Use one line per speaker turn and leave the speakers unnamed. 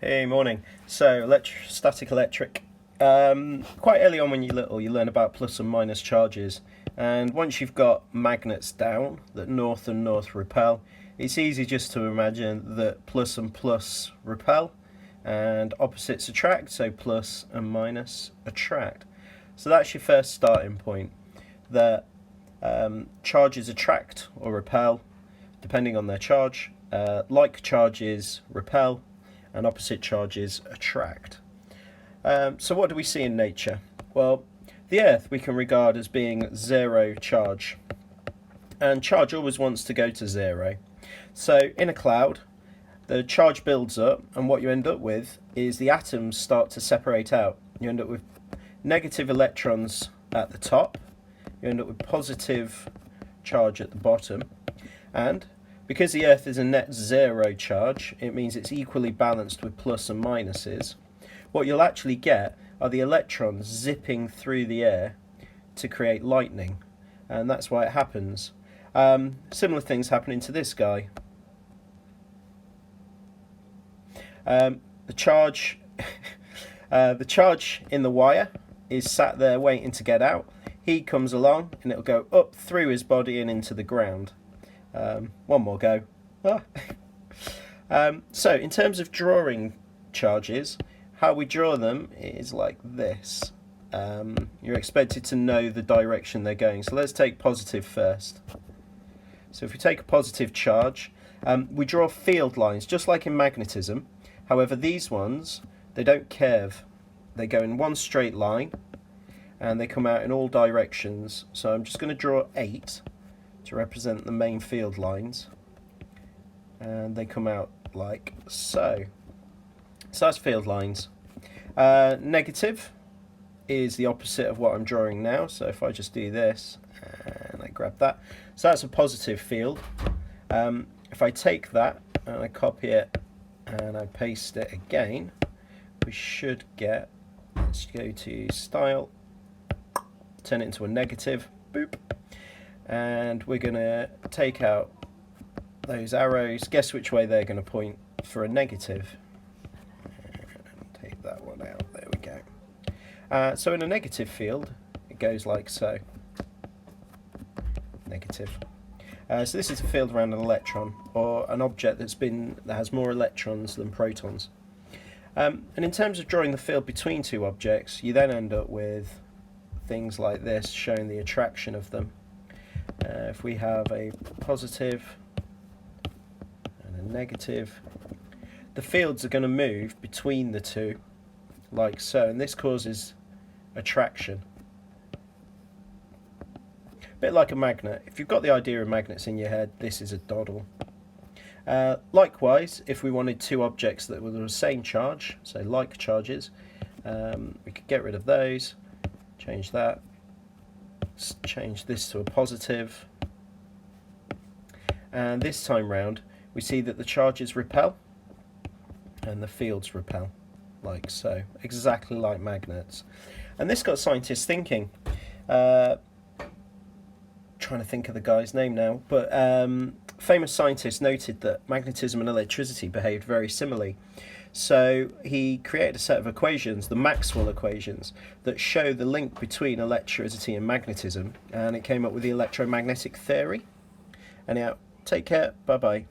Hey, morning. So, static electric. Quite early on when you're little, you learn about plus and minus charges. And once you've got magnets down, that north and north repel, it's easy just to imagine that plus and plus repel and opposites attract, so plus and minus attract. So that's your first starting point, that charges attract or repel depending on their charge. Like charges repel and opposite charges attract. So what do we see in nature? Well, the Earth we can regard as being zero charge, and charge always wants to go to zero. So in a cloud, the charge builds up, and what you end up with is the atoms start to separate out. You end up with negative electrons at the top, you end up with positive charge at the bottom, and because the Earth is a net zero charge, it means it's equally balanced with plus and minuses. What you'll actually get are the electrons zipping through the air to create lightning, and that's why it happens. Similar things happening to this guy. The charge in the wire is sat there waiting to get out. He comes along and it'll go up through his body and into the ground. One more go. So in terms of drawing charges, how we draw them is like this. You're expected to know the direction they're going. So let's take positive first. So if we take a positive charge, we draw field lines, just like in magnetism. However, these ones, they don't curve. They go in one straight line, and they come out in all directions. So I'm just going to draw 8 to represent the main field lines, and they come out like so. So that's field lines. Negative is the opposite of what I'm drawing now, so if I just do this and I grab that, so that's a positive field. If I take that and I copy it and I paste it again, we should get, let's go to style, turn it into a negative, boop, and we're going to take out those arrows. Guess which way they're going to point for a negative. And take that one out, there we go. So in a negative field, it goes like so. Negative. So this is a field around an electron, or an object that has more electrons than protons. And in terms of drawing the field between two objects, you then end up with things like this, showing the attraction of them. If we have a positive and a negative, the fields are going to move between the two, like so, and this causes attraction. A bit like a magnet. If you've got the idea of magnets in your head, this is a doddle. Likewise, if we wanted two objects that were the same charge, so like charges, we could get rid of those, change that, change this to a positive, and this time round we see that the charges repel and the fields repel, like so, exactly like magnets. And this got scientists thinking. Trying to think of the guy's name now, but famous scientist noted that magnetism and electricity behaved very similarly. So he created a set of equations, the Maxwell equations, that show the link between electricity and magnetism, and it came up with the electromagnetic theory. Anyhow, take care, bye bye.